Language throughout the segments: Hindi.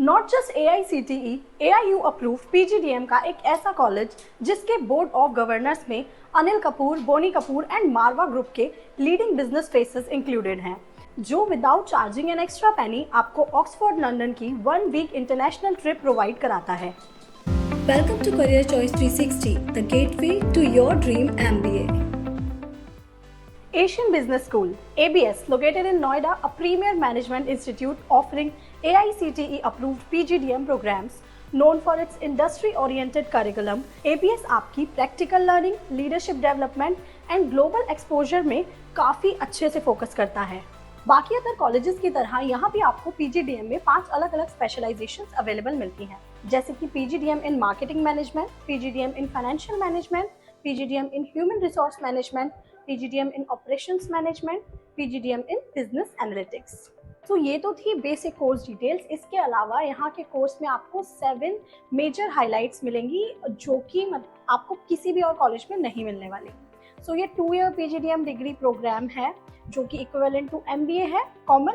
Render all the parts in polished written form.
Not just AICTE, AIU approve PGDM का एक ऐसा कॉलेज जिसके बोर्ड ऑफ गवर्नर्स में Anil Kapoor, Boney Kapoor and Marwa group के लीडिंग बिजनेस फेसेस इंक्लूडेड हैं, जो विदाउट चार्जिंग एन एक्स्ट्रा पेनी आपको ऑक्सफोर्ड लंदन की 1 वीक इंटरनेशनल ट्रिप प्रोवाइड कराता है। Welcome to Career Choice 360, the gateway to your dream MBA. Asian Business School, ABS, located in Noida, a premier management institute offering AICTE approved PGDM programs. Known for its industry-oriented curriculum, ABS आपकी practical learning, leadership development and global exposure में काफ़ी अच्छे से फोकस करता है। बाकी अदर कॉलेजेस की तरह यहाँ भी आपको PGDM में 5 अलग अलग स्पेशलाइजेशंस अवेलेबल मिलती हैं, जैसे कि PGDM in marketing management, PGDM in financial management, PGDM in human resource management, PGDM in operations management, PGDM in business analytics. तो ये तो थी बेसिक कोर्स डिटेल्स। इसके अलावा यहाँ के कोर्स में आपको 7 मेजर हाइलाइट्स मिलेंगी जो कि आपको किसी भी और कॉलेज में नहीं मिलने वाली। सो ये 2 ईयर PGDM डिग्री प्रोग्राम है जो कि इक्विवेलेंट टू MBA है कॉमन,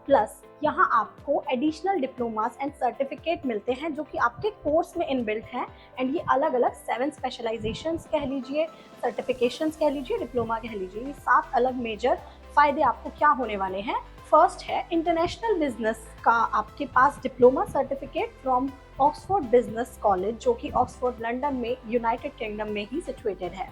प्लस यहाँ आपको एडिशनल डिप्लोमास एंड सर्टिफिकेट मिलते हैं जो कि आपके कोर्स में इनबिल्ट हैं। एंड ये अलग अलग 7 स्पेशलाइजेशंस कह लीजिए, सर्टिफिकेशंस कह लीजिए, डिप्लोमा कह लीजिए, ये 7 अलग मेजर फायदे आपको क्या होने वाले हैं। फर्स्ट है इंटरनेशनल बिजनेस का आपके पास diploma certificate from Oxford business college, जो कि ऑक्सफोर्ड लंदन में यूनाइटेड किंगडम में ही सिचुएटेड है।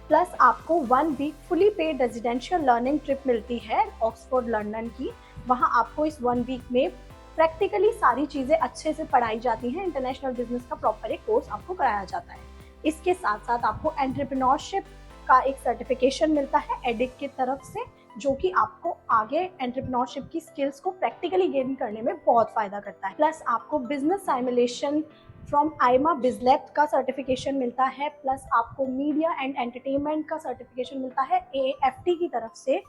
प्लस आपको 1 week fully paid residential learning trip मिलती है ऑक्सफोर्ड लंदन की। वहाँ आपको इस 1 वीक में प्रैक्टिकली सारी चीज़ें अच्छे से पढ़ाई जाती हैं। इंटरनेशनल बिजनेस का प्रॉपर एक कोर्स आपको कराया जाता है। इसके साथ साथ आपको एंटरप्रेन्योरशिप का एक सर्टिफिकेशन मिलता है एडिक की तरफ से, जो कि आपको आगे एंटरप्रेन्योरशिप की स्किल्स को प्रैक्टिकली गेन करने में बहुत फ़ायदा करता है। प्लस आपको बिजनेस साइमुलेशन फ्रॉम आइमा बिजलैब का सर्टिफिकेशन मिलता है। प्लस आपको मीडिया एंड एंटरटेनमेंट का सर्टिफिकेशन मिलता है AFT की तरफ से।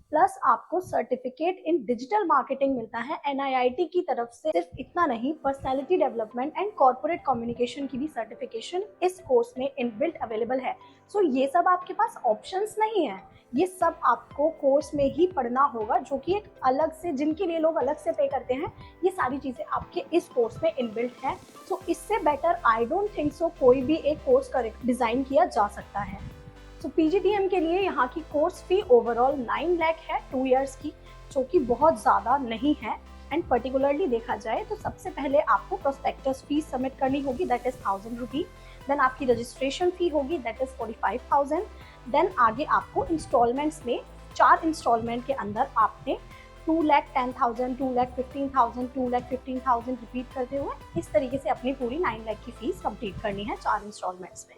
प्लस आपको सर्टिफिकेट इन डिजिटल मार्केटिंग मिलता है NIIT की तरफ से। सिर्फ इतना नहीं, personality development and corporate communication की भी सर्टिफिकेशन इस कोर्स में इनबिल्ट अवेलेबल है। सो ये सब आपके पास ऑप्शंस नहीं है, ये सब आपको कोर्स में ही पढ़ना होगा, जो कि एक अलग से, जिनके लिए लोग अलग से पे करते हैं, ये सारी चीज़ें आपके इस कोर्स में इनबिल्ट हैं। सो इससे better I don't think so कोई भी एक कोर्स डिज़ाइन किया जा सकता है। सो PGDM के लिए यहाँ की कोर्स फी ओवरऑल 9 लाख है 2 इयर्स की, जो कि बहुत ज़्यादा नहीं है। एंड पर्टिकुलरली देखा जाए तो सबसे पहले आपको प्रोस्पेक्टस फीस सबमिट करनी होगी, दैट इज़ 1000 रुपी। देन आपकी रजिस्ट्रेशन फ़ी होगी, दैट इज़ 45,000। देन आगे आपको इंस्टॉलमेंट्स में 4 इंस्टॉलमेंट के अंदर आपने 2,10,000, 2,15,000, 2,15,000 रिपीट करते हुए इस तरीके से अपनी पूरी 9 लाख की फीस कंप्लीट करनी है 4 इंस्टॉलमेंट्स में।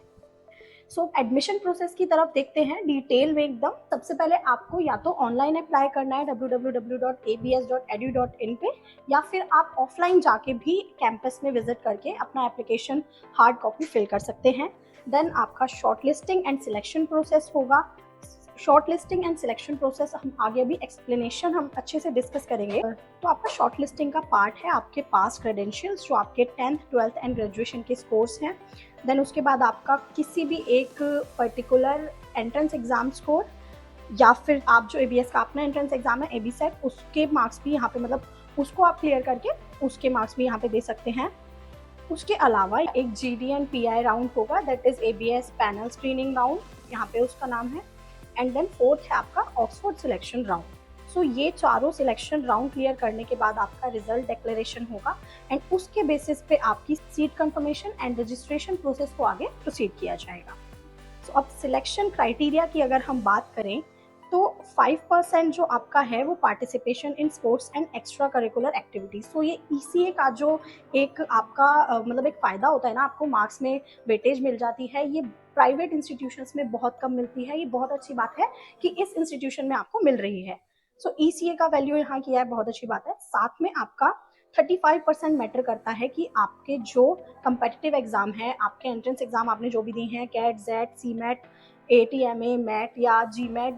सो एडमिशन प्रोसेस की तरफ देखते हैं डिटेल में एकदम। सबसे पहले आपको या तो ऑनलाइन अप्लाई करना है www.abs.edu.in पे, या फिर आप ऑफलाइन जाके भी कैंपस में विजिट करके अपना एप्लीकेशन हार्ड कॉपी फिल कर सकते हैं। देन आपका short listing and selection process होगा। Short listing and selection process हम आगे भी एक्सप्लेनेशन हम अच्छे से डिस्कस करेंगे। तो आपका शॉर्ट लिस्टिंग का पार्ट है आपके पास क्रेडेंशियल्स, जो आपके 10th, 12th एंड ग्रेजुएशन के स्कोर्स हैं। देन उसके बाद आपका किसी भी एक पर्टिकुलर एंट्रेंस एग्जाम स्कोर, या फिर आप जो ABS का अपना एंट्रेंस एग्जाम है ABSET, उसके मार्क्स भी यहाँ पे, मतलब उसको आप क्लियर करके उसके मार्क्स भी यहाँ पे दे सकते हैं। उसके अलावा एक GD एंड PI राउंड होगा, that is ABS panel screening round, यहाँ पे उसका नाम है। एंड देन 4th है आपका ऑक्सफोर्ड सिलेक्शन राउंड। सो ये चारों सिलेक्शन राउंड क्लियर करने के बाद आपका रिजल्ट डिक्लेरेशन होगा, एंड उसके बेसिस पे आपकी seat confirmation and registration process को आगे प्रोसीड किया जाएगा। सो अब सिलेक्शन क्राइटेरिया की अगर हम बात करें तो 5% जो आपका है वो participation in sports and extra curricular activities. So ये ECA का जो एक आपका मतलब एक फ़ायदा होता है ना, आपको मार्क्स में वेटेज मिल जाती है, ये प्राइवेट इंस्टीट्यूशंस में बहुत कम मिलती है। ये बहुत अच्छी बात है कि इस इंस्टीट्यूशन में आपको मिल रही है। सो ECA का वैल्यू यहाँ किया है, बहुत अच्छी बात है। साथ में आपका 35% मैटर करता है कि आपके जो कंपेटिटिव एग्जाम है, आपके एंट्रेंस एग्जाम आपने जो भी दी हैं, CAT, ZET, CMAT, ATMA, MAT या GMAT,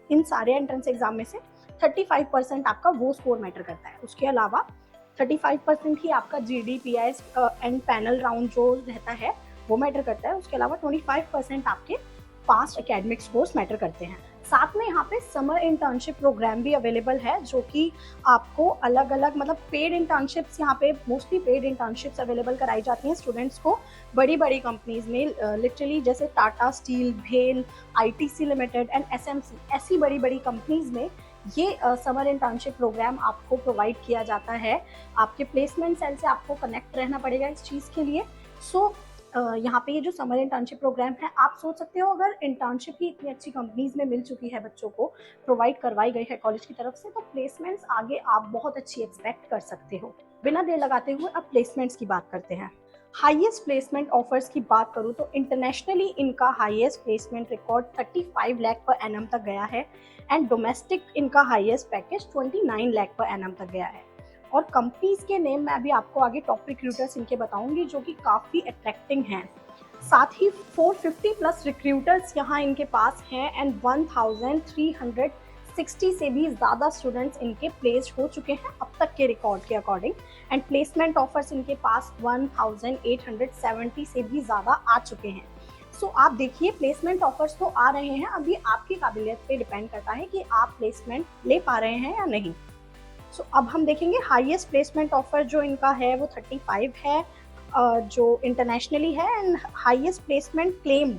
इन सारे एंट्रेंस एग्जाम में से 35% आपका वो स्कोर मैटर करता है। उसके अलावा 35% ही आपका GD, PI and panel round जो रहता है वो मैटर करता है। उसके अलावा 25% आपके पास्ट एकेडमिक स्कोर्स मैटर करते हैं। साथ में यहाँ पे समर इंटर्नशिप प्रोग्राम भी अवेलेबल है, जो कि आपको अलग अलग मतलब पेड इंटर्नशिप्स, यहाँ पे मोस्टली पेड इंटर्नशिप्स अवेलेबल कराई जाती हैं स्टूडेंट्स को बड़ी बड़ी कंपनीज में, लिटरली जैसे टाटा स्टील, भेल, आईटीसी लिमिटेड एंड एसएमसी, ऐसी बड़ी बड़ी कंपनीज में ये समर इंटर्नशिप प्रोग्राम आपको प्रोवाइड किया जाता है। आपके प्लेसमेंट सेल से आपको कनेक्ट रहना पड़ेगा इस चीज़ के लिए। सो यहाँ पे ये जो समर इंटर्नशिप प्रोग्राम है, आप सोच सकते हो अगर इंटर्नशिप ही इतनी अच्छी कंपनीज में मिल चुकी है, बच्चों को प्रोवाइड करवाई गई है कॉलेज की तरफ से, तो प्लेसमेंट्स आगे आप बहुत अच्छी एक्सपेक्ट कर सकते हो। बिना देर लगाते हुए अब प्लेसमेंट्स की बात करते हैं। हाईएस्ट प्लेसमेंट ऑफर्स की बात करूँ तो इंटरनेशनली इनका highest placement record 35 lakh per annum तक गया है एंड डोमेस्टिक इनका highest package 29 lakh per annum तक गया है। और कंपनीज के नेम मैं अभी आपको आगे टॉप रिक्रूटर्स इनके बताऊंगी, जो कि काफ़ी अट्रैक्टिंग हैं। साथ ही 450 प्लस रिक्रूटर्स यहाँ इनके पास हैं एंड 1360 से भी ज़्यादा स्टूडेंट्स इनके प्लेस्ड हो चुके हैं अब तक के रिकॉर्ड के अकॉर्डिंग, एंड प्लेसमेंट ऑफर्स इनके पास 1870 से भी ज़्यादा आ चुके हैं। सो आप देखिए, प्लेसमेंट ऑफर्स तो आ रहे हैं, अभी आपकी काबिलियत पे डिपेंड करता है कि आप प्लेसमेंट ले पा रहे हैं या नहीं। सो अब हम देखेंगे हाईएस्ट प्लेसमेंट ऑफर जो इनका है वो 35 है, जो इंटरनेशनली है, एंड हाईएस्ट प्लेसमेंट क्लेम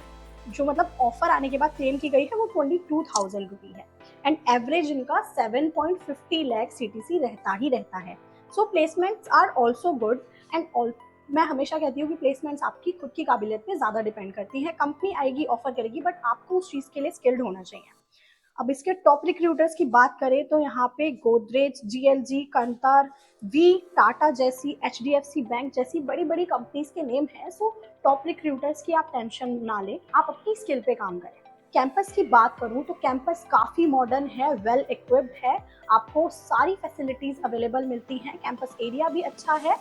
जो मतलब ऑफर आने के बाद क्लेम की गई है वो 22,000 रुपी है, एंड एवरेज इनका 7.50 लाख CTC रहता है। So placements are also good and मैं हमेशा कहती हूँ कि प्लेसमेंट्स आपकी खुद की काबिलियत पे ज़्यादा डिपेंड करती है। कंपनी आएगी, ऑफर करेगी, बट आपको उस चीज़ के लिए स्किल्ड होना चाहिए। अब इसके टॉप रिक्रूटर्स की बात करें तो यहाँ पे गोदरेज, GLG, कंतार, वी, टाटा जैसी, HDFC बैंक जैसी बड़ी बड़ी कंपनीज के नेम हैं। सो टॉप रिक्रूटर्स की आप टेंशन ना लें, आप अपनी स्किल पे काम करें। कैंपस की बात करूँ तो कैंपस काफ़ी मॉडर्न है, वेल इक्विप्ड है, आपको सारी फैसिलिटीज़ अवेलेबल मिलती हैं, कैंपस एरिया भी अच्छा है।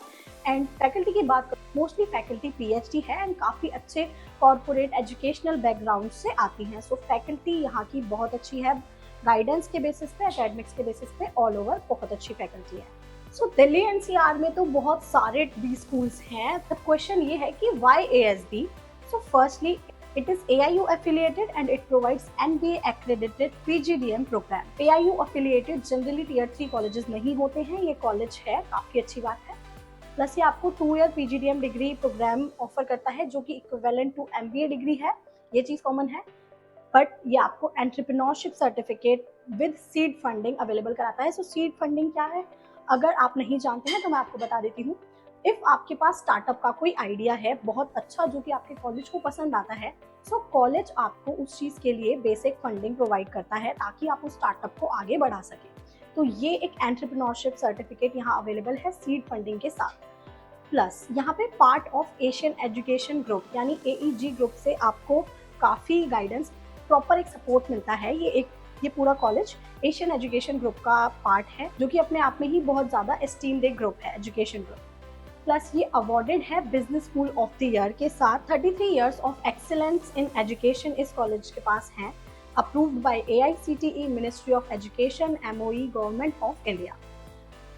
एंड फैकल्टी की बात करूँ, मोस्टली फैकल्टी PhD है एंड काफ़ी अच्छे कॉर्पोरेट एजुकेशनल बैकग्राउंड से आती हैं। सो फैकल्टी यहाँ की बहुत अच्छी है, गाइडेंस के बेसिस पे, एकेडमिक्स के बेसिस पे ऑल ओवर बहुत अच्छी फैकल्टी है। सो दिल्ली NCR में तो बहुत सारे बी स्कूल्स हैं। द क्वेश्चन ये है कि why ASB? So firstly it is AIU affiliated and it provides NBA accredited PGDM program. AIU affiliated generally Tier 3 colleges नहीं होते हैं, ये कॉलेज है, काफ़ी अच्छी बात है। प्लस ये आपको 2 year PGDM degree programme offer करता है, जो कि इक्विवेलेंट टू MBA डिग्री है, ये चीज़ कॉमन है। बट ये आपको entrepreneurship certificate with seed funding available कराता है। सो सीड फंडिंग क्या है, अगर आप नहीं जानते हैं तो मैं आपको बता देती हूँ। इफ़ आपके पास स्टार्टअप का कोई आइडिया है बहुत अच्छा, जो कि आपके कॉलेज को पसंद आता है, सो कॉलेज आपको उस चीज़ के लिए बेसिक फंडिंग प्रोवाइड करता है ताकि आप उस स्टार्टअप को आगे बढ़ा सकें। तो ये एक एंटरप्रेन्योरशिप सर्टिफिकेट यहाँ अवेलेबल है सीड फंडिंग के साथ। प्लस यहाँ पे part of Asian education group यानी AEG ग्रुप से आपको काफ़ी गाइडेंस, प्रॉपर एक सपोर्ट मिलता है। ये पूरा कॉलेज एशियन एजुकेशन ग्रुप का पार्ट है, जो कि अपने आप में ही बहुत ज़्यादा एस्टीम्ड एक ग्रुप है, एजुकेशन ग्रुप। प्लस ये अवॉर्डेड है business school of the year के साथ। 33 years of excellence in education इस कॉलेज के पास हैं, approved by AICTE, ministry of education, MOE, government of India.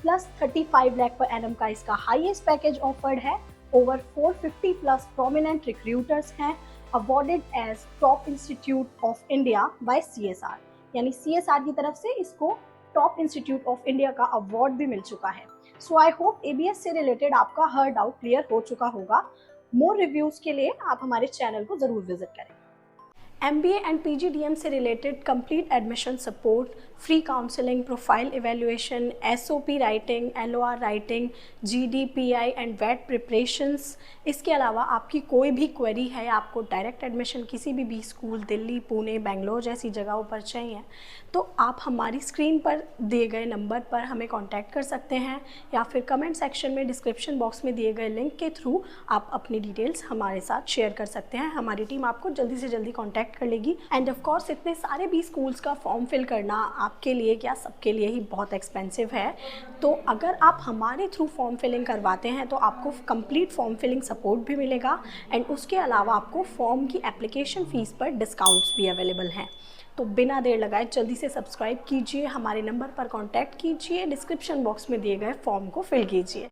Plus 35 lakh per annum का इसका हाईएस्ट पैकेज ऑफर्ड है। ओवर 450 प्लस प्रोमिनेंट रिक्रूटर्स हैं, awarded as top institute of India by CSR, यानी CSR की तरफ से इसको टॉप इंस्टीट्यूट ऑफ इंडिया का अवार्ड भी मिल चुका है। सो आई होप ABS से रिलेटेड आपका हर डाउट क्लियर हो चुका होगा। मोर रिव्यूज़ के लिए आप हमारे चैनल को ज़रूर विजिट करें। MBA एंड PGDM से related complete admission support, free counselling, profile evaluation, SOP writing, LOR writing, GD, PI and वेट प्रिपरेशंस। इसके अलावा आपकी कोई भी क्वेरी है, आपको डायरेक्ट एडमिशन किसी भी स्कूल दिल्ली, पुणे, बेंगलोर जैसी जगहों पर चाहिए, तो आप हमारी स्क्रीन पर दिए गए नंबर पर हमें कांटेक्ट कर सकते हैं, या फिर कमेंट सेक्शन में डिस्क्रिप्शन बॉक्स में दिए गए लिंक के थ्रू आप अपनी डिटेल्स हमारे साथ शेयर कर सकते हैं। हमारी टीम आपको जल्दी से जल्दी कांटेक्ट कर लेगी। एंड ऑफ कोर्स इतने सारे भी स्कूल्स का फॉर्म फिल करना आपके लिए क्या सबके लिए ही बहुत एक्सपेंसिव है, तो अगर आप हमारे थ्रू फॉर्म फिलिंग करवाते हैं तो आपको कंप्लीट फॉर्म फिलिंग सपोर्ट भी मिलेगा, एंड उसके अलावा आपको फॉर्म की एप्लीकेशन फ़ीस पर डिस्काउंट्स भी अवेलेबल हैं। तो बिना देर लगाए जल्दी से सब्सक्राइब कीजिए, हमारे नंबर पर कांटेक्ट कीजिए, डिस्क्रिप्शन बॉक्स में दिए गए फॉर्म को फिल कीजिए।